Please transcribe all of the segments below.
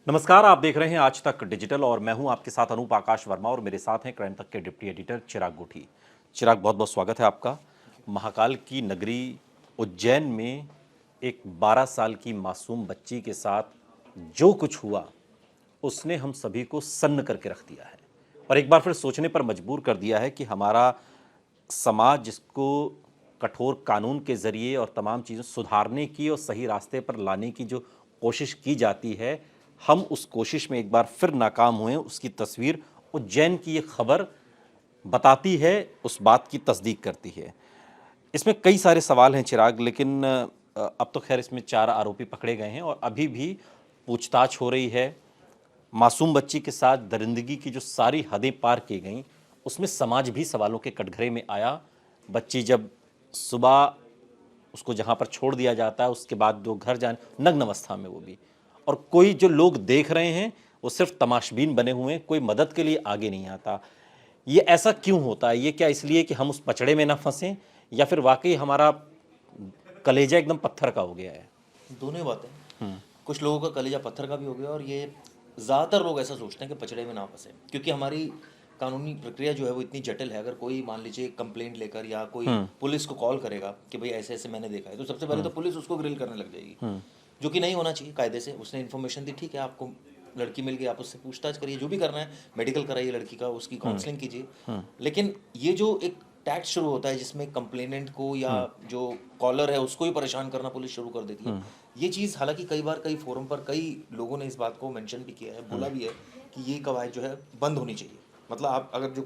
नमस्कार, आप देख रहे हैं आज तक डिजिटल और मैं हूं आपके साथ अनूप आकाश वर्मा और मेरे साथ हैं क्राइम तक के डिप्टी एडिटर चिराग गुठी। चिराग, बहुत बहुत स्वागत है आपका। महाकाल की नगरी उज्जैन में एक 12 साल की मासूम बच्ची के साथ जो कुछ हुआ उसने हम सभी को सन्न करके रख दिया है और एक बार फिर सोचने पर मजबूर कर दिया है कि हमारा समाज जिसको कठोर कानून के जरिए और तमाम चीज़ें सुधारने की और सही रास्ते पर लाने की जो कोशिश की जाती है, हम उस कोशिश में एक बार फिर नाकाम हुए। उसकी तस्वीर उज्जैन की ये खबर बताती है, उस बात की तस्दीक करती है। इसमें कई सारे सवाल हैं चिराग, लेकिन अब तो खैर इसमें 4 आरोपी पकड़े गए हैं और अभी भी पूछताछ हो रही है। मासूम बच्ची के साथ दरिंदगी की जो सारी हदें पार की गईं, उसमें समाज भी सवालों के कटघरे में आया। बच्ची जब सुबह उसको जहाँ पर छोड़ दिया जाता है, उसके बाद जो घर जाने नग्न अवस्था में, वो भी, और कोई जो लोग देख रहे हैं वो सिर्फ तमाशबीन बने हुए हैं, कोई मदद के लिए आगे नहीं आता। ये ऐसा क्यों होता है? ये क्या इसलिए कि हम उस पचड़े में ना फंसें, या फिर वाकई हमारा कलेजा एकदम पत्थर का हो गया है? दोनों ही बातें। कुछ लोगों का कलेजा पत्थर का भी हो गया और ये ज़्यादातर लोग ऐसा सोचते हैं कि पचड़े में ना फंसे, क्योंकि हमारी कानूनी प्रक्रिया जो है वो इतनी जटिल है। अगर कोई मान लीजिए कंप्लेंट लेकर या कोई पुलिस को कॉल करेगा कि भाई ऐसे ऐसे मैंने देखा है, तो सबसे पहले तो पुलिस उसको ग्रिल करने लग जाएगी, जो कि नहीं होना चाहिए। कायदे से उसने इन्फॉर्मेशन दी, ठीक है, आपको लड़की मिल गई, आप उससे पूछताछ करिए, जो भी करना है, मेडिकल कराइए लड़की का, उसकी काउंसलिंग कीजिए। लेकिन ये जो एक टैक्स शुरू होता है जिसमें कंप्लेनेंट को या जो कॉलर है उसको ही परेशान करना पुलिस शुरू कर देती है, ये चीज़ हालांकि कई बार कई फोरम पर कई लोगों ने इस बात को मेंशन भी किया है, बोला भी है कि ये कवायद जो है बंद होनी चाहिए। मतलब आप अगर जो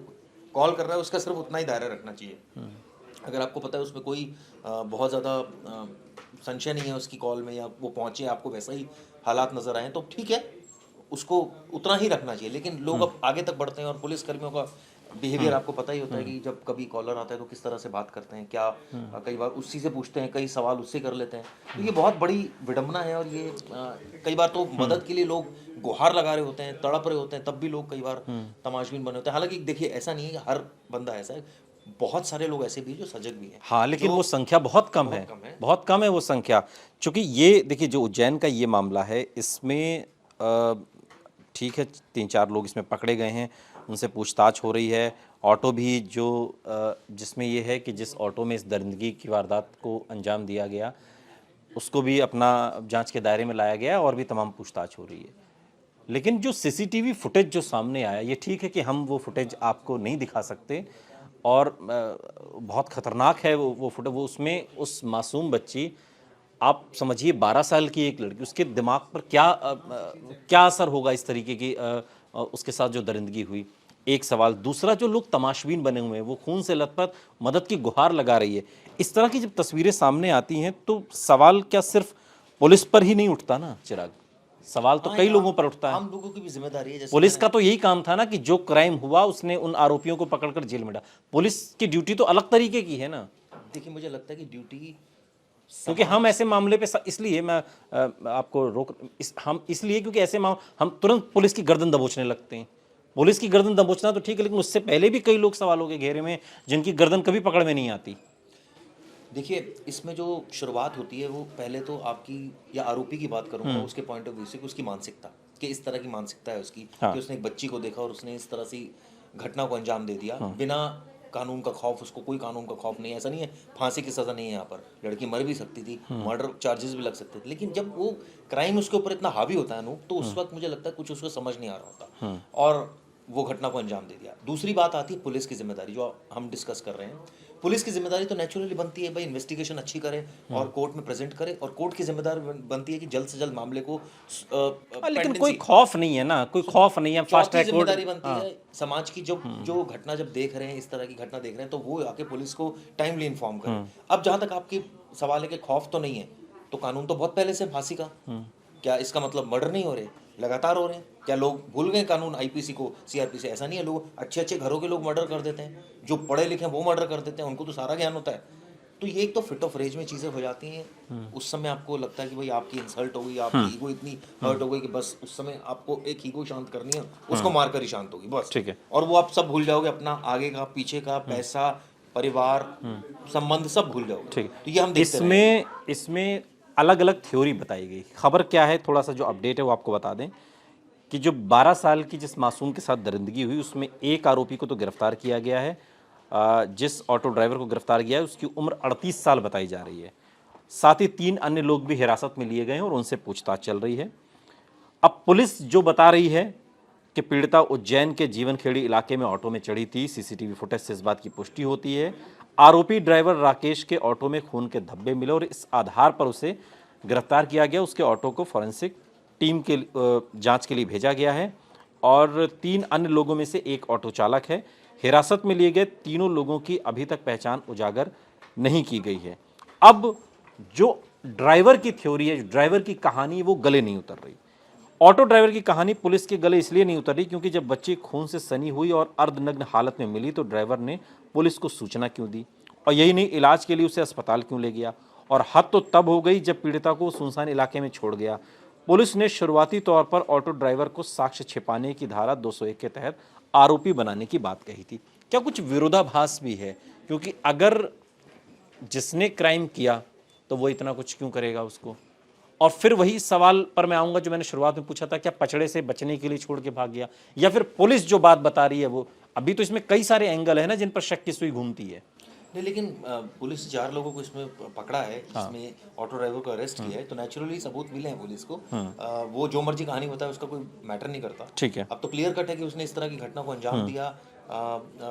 कॉल कर रहा है उसका सिर्फ उतना ही दायरा रखना चाहिए। अगर आपको पता है उसमें कोई बहुत ज़्यादा संशय नहीं है उसकी कॉल में, या वो पहुँचे आपको वैसा ही हालात नज़र आए, तो ठीक है, उसको उतना ही रखना चाहिए। लेकिन लोग अब आगे तक बढ़ते हैं और पुलिस कर्मियों का बिहेवियर आपको पता ही होता है कि जब कभी कॉलर आता है तो किस तरह से बात करते हैं, क्या कई बार उसी से पूछते हैं, कई सवाल उससे कर लेते हैं। तो ये बहुत बड़ी विडंबना है और ये कई बार तो मदद के लिए लोग गुहार लगा रहे होते हैं, तड़प रहे होते हैं, तब भी लोग कई बार तमाशबीन बने होते हैं। हालांकि देखिए, ऐसा नहीं है कि हर बंदा ऐसा है, बहुत सारे लोग ऐसे भी हैं जो सजग भी हैं। हाँ, लेकिन वो संख्या बहुत कम है, बहुत कम है वो संख्या। चूंकि ये देखिए, जो उज्जैन का ये मामला है, इसमें ठीक है 3-4 लोग इसमें पकड़े गए हैं, उनसे पूछताछ हो रही है। ऑटो भी जो जिसमें ये है कि जिस ऑटो में इस दरिंदगी की वारदात को अंजाम दिया गया, उसको भी अपना जांच के दायरे में लाया गया और भी तमाम पूछताछ हो रही है। लेकिन जो सीसीटीवी फुटेज जो सामने आया, ये ठीक है कि हम वो फुटेज आपको नहीं दिखा सकते और बहुत ख़तरनाक है वो फुटेज। वो उसमें उस मासूम बच्ची, आप समझिए 12 साल की एक लड़की, उसके दिमाग पर क्या असर होगा इस तरीके की उसके साथ जो दरिंदगी हुई। एक सवाल। दूसरा, जो लोग तमाशबीन बने हुए हैं, वो खून से लथपथ मदद की गुहार लगा रही है। इस तरह की जब तस्वीरें सामने आती हैं तो सवाल क्या सिर्फ पुलिस पर ही नहीं उठता ना चिराग, सवाल तो कई लोगों पर उठता है। आम लोगों की भी जिम्मेदारी है। जैसे पुलिस का तो यही काम था ना कि जो क्राइम हुआ उसने उन आरोपियों को पकड़कर जेल में डाला। पुलिस की ड्यूटी तो अलग तरीके की है ना। देखिए, मुझे लगता है कि ड्यूटी, क्योंकि हम ऐसे मामले पे इसलिए मैं आपको हम इसलिए क्योंकि ऐसे हम तुरंत पुलिस की गर्दन दबोचने लगते हैं। पुलिस की गर्दन दबोचना तो ठीक है, लेकिन उससे पहले भी कई लोग सवालों के घेरे में जिनकी गर्दन कभी पकड़ में नहीं आती। देखिए, इसमें जो शुरुआत होती है वो पहले तो आपकी, या आरोपी की बात करूंगा उसके पॉइंट ऑफ व्यू से, कि उसकी मानसिकता, कि इस तरह की मानसिकता है उसकी, कि उसने एक बच्ची को देखा और उसने इस तरह से घटना को अंजाम दे दिया बिना कानून का खौफ। उसको कोई कानून का खौफ नहीं है। ऐसा नहीं है फांसी की सज़ा नहीं है, यहाँ पर लड़की मर भी सकती थी, मर्डर चार्जेस भी लग सकते थे। लेकिन जब वो क्राइम उसके ऊपर इतना हावी होता है अनूप, तो उस वक्त मुझे लगता है कुछ उसको समझ नहीं आ रहा होता और वो घटना को अंजाम दे दिया। दूसरी बात आती है पुलिस की जिम्मेदारी, जो हम डिस्कस कर रहे हैं। पुलिस की जिम्मेदारी तो नेचुरली बनती है भाई, इन्वेस्टिगेशन अच्छी करे और कोर्ट में प्रेजेंट करे, और कोर्ट की जिम्मेदारी बनती है कि जल्द से जल्द मामले को लेकिन कोई खौफ नहीं है ना, कोई खौफ नहीं है। फास्ट ट्रैक कोर्ट जिम्मेदारी बनती है समाज की। जो घटना जब देख रहे हैं, इस तरह की घटना देख रहे हैं, तो वो आके पुलिस को टाइमली इन्फॉर्म करें। अब जहां तक आपकी सवाल है कि खौफ तो नहीं है, तो कानून तो बहुत पहले से फांसी का, क्या इसका मतलब मर्डर नहीं हो रहे, लगातार हो रहे हैं? क्या लोग भूल गए कानून आईपीसी को, सीआरपीसी? ऐसा नहीं है, लोग अच्छे अच्छे घरों के लोग मर्डर कर देते हैं, जो पढ़े लिखे हैं वो मर्डर कर देते हैं, उनको तो सारा ज्ञान होता है। तो ये एक तो फिट ऑफ रेज में चीज़ें हो जाती हैं। उस समय आपको लगता है कि भाई आपकी इंसल्ट हो गई, आपकी ईगो इतनी हर्ट हो गई कि बस उस समय आपको एक ईगो शांत करनी है, उसको मारकर ही शांत होगी बस। ठीक है। और वो आप सब भूल जाओगे, अपना आगे का पीछे का पैसा, परिवार, संबंध सब भूल जाओगे। ठीक तो ये हम देखते रहे। इसमें अलग अलग थ्योरी बताई गई। खबर क्या है, थोड़ा सा जो अपडेट है वो आपको बता दें कि जो 12 साल की जिस मासूम के साथ दरिंदगी हुई उसमें एक आरोपी को तो गिरफ्तार किया गया है। जिस ऑटो ड्राइवर को गिरफ्तार किया है उसकी उम्र 38 साल बताई जा रही है। साथ ही 3 अन्य लोग भी हिरासत में लिए गए हैं और उनसे पूछताछ चल रही है। अब पुलिस जो बता रही है कि पीड़िता उज्जैन के जीवनखेड़ी इलाके में ऑटो में चढ़ी थी। सीसीटीवी फुटेज से इस बात की पुष्टि होती है। आरोपी ड्राइवर राकेश के ऑटो में खून के धब्बे मिले और इस आधार पर उसे गिरफ्तार किया गया। उसके ऑटो को फॉरेंसिक टीम के जांच के लिए भेजा गया है और 3 अन्य लोगों में से एक ऑटो चालक है। हिरासत में लिए गए तीनों लोगों की अभी तक पहचान उजागर नहीं की गई है। अब जो ड्राइवर की थ्योरी है, ड्राइवर की कहानी, वो गले नहीं उतर रही। ऑटो ड्राइवर की कहानी पुलिस के गले इसलिए नहीं उतर रही क्योंकि जब बच्ची खून से सनी हुई और अर्धनग्न हालत में मिली तो ड्राइवर ने पुलिस को सूचना क्यों दी, और यही नहीं, इलाज के लिए उसे अस्पताल क्यों ले गया। और हद तो तब हो गई जब पीड़िता को सुनसान इलाके में छोड़ गया। पुलिस ने शुरुआती तौर पर ऑटो ड्राइवर को साक्ष्य छिपाने की धारा 201 के तहत आरोपी बनाने की बात कही थी। क्या कुछ विरोधाभास भी है? क्योंकि अगर जिसने क्राइम किया तो वो इतना कुछ क्यों करेगा उसको? और फिर वही सवाल पर मैं आऊंगा जो मैंने शुरुआत में पूछा था, क्या पचड़े से बचने के लिए छोड़ के भाग गया, या फिर पुलिस जो बात बता रही है वो? अभी तो इसमें कई सारे एंगल है ना जिन पर शक की सुई घूमती है। नहीं, लेकिन पुलिस 4 लोगों को इसमें पकड़ा है, जिसमें ऑटो ड्राइवर को अरेस्ट किया है, तो नेचुरली सबूत मिले हैं पुलिस को। वो जो मर्जी कहानी बताए उसका कोई मैटर नहीं करता। ठीक है। अब तो क्लियर कट है कि उसने इस तरह की घटना को अंजाम दिया।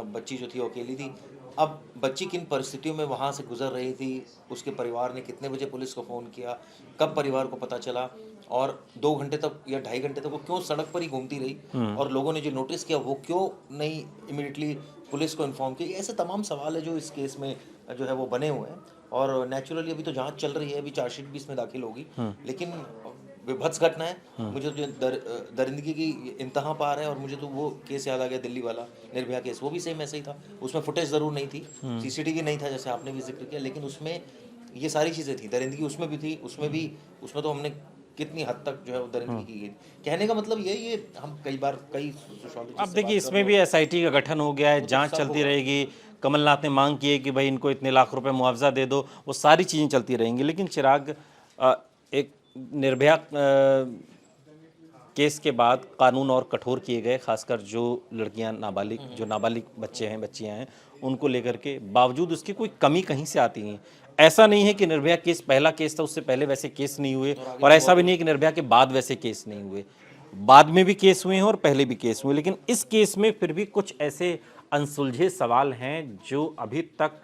बच्ची जो थी वो अकेली थी। अब बच्ची किन परिस्थितियों में वहाँ से गुजर रही थी, उसके परिवार ने कितने बजे पुलिस को फ़ोन किया, कब परिवार को पता चला, और 2 घंटे तक या 2.5 घंटे तक वो क्यों सड़क पर ही घूमती रही, और लोगों ने जो नोटिस किया वो क्यों नहीं इमीडिएटली पुलिस को इन्फॉर्म किया। ऐसे तमाम सवाल है जो इस केस में जो है वो बने हुए हैं। और नेचुरली अभी तो जांच चल रही है, अभी चार्जशीट भी इसमें दाखिल होगी। लेकिन विभत्स घटना है। मुझे तो दरिंदगी की इंतहा पार है। और मुझे तो वो केस याद आ गया, दिल्ली वाला निर्भया केस, वो भी सेम ऐसे ही था। उसमें फुटेज ज़रूर नहीं थी, सीसीटीवी नहीं था जैसे आपने भी जिक्र किया, लेकिन उसमें ये सारी चीज़ें थी। दरिंदगी उसमें भी थी, उसमें तो हमने कितनी हद तक जो है वो दरिंदगी की गई। कहने का मतलब ये हम कई बार कई अब देखिए, इसमें भी एसआईटी का गठन हो गया है, जांच चलती रहेगी। कमलनाथ ने मांग की है कि भाई इनको इतने लाख रुपए मुआवजा दे दो, वो सारी चीज़ें चलती रहेंगी। लेकिन चिराग, एक निर्भया केस के बाद कानून और कठोर किए गए, खासकर जो लड़कियां नाबालिग बच्चे हैं, बच्चियां हैं, उनको लेकर के। बावजूद उसकी कोई कमी कहीं से आती नहीं। ऐसा नहीं है कि निर्भया केस पहला केस था, उससे पहले वैसे केस नहीं हुए, और ऐसा भी नहीं है कि निर्भया के बाद वैसे केस नहीं हुए। बाद में भी केस हुए हैं और पहले भी केस हुए, लेकिन इस केस में फिर भी कुछ ऐसे अनसुलझे सवाल हैं जो अभी तक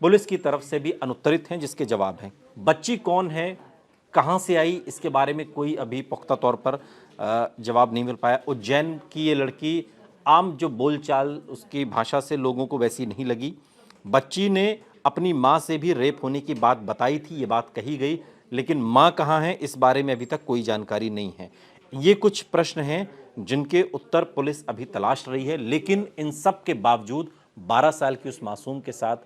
पुलिस की तरफ से भी अनुत्तरित हैं, जिसके जवाब हैं। बच्ची कौन है, कहाँ से आई, इसके बारे में कोई अभी पुख्ता तौर पर जवाब नहीं मिल पाया। उज्जैन की ये लड़की, आम जो बोलचाल उसकी भाषा से लोगों को वैसी नहीं लगी। बच्ची ने अपनी माँ से भी रेप होने की बात बताई थी, ये बात कही गई, लेकिन माँ कहाँ है इस बारे में अभी तक कोई जानकारी नहीं है। ये कुछ प्रश्न हैं जिनके उत्तर पुलिस अभी तलाश रही है। लेकिन इन सब के बावजूद 12 साल की उस मासूम के साथ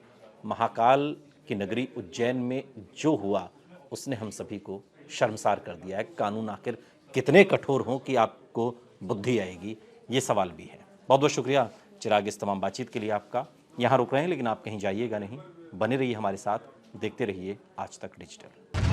महाकाल की नगरी उज्जैन में जो हुआ, उसने हम सभी को शर्मसार कर दिया है। कानून आखिर कितने कठोर हों कि आपको बुद्धि आएगी, ये सवाल भी है। बहुत बहुत शुक्रिया चिराग, इस तमाम बातचीत के लिए आपका। यहाँ रुक रहे हैं लेकिन आप कहीं जाइएगा नहीं, बने रहिए हमारे साथ, देखते रहिए आज तक डिजिटल।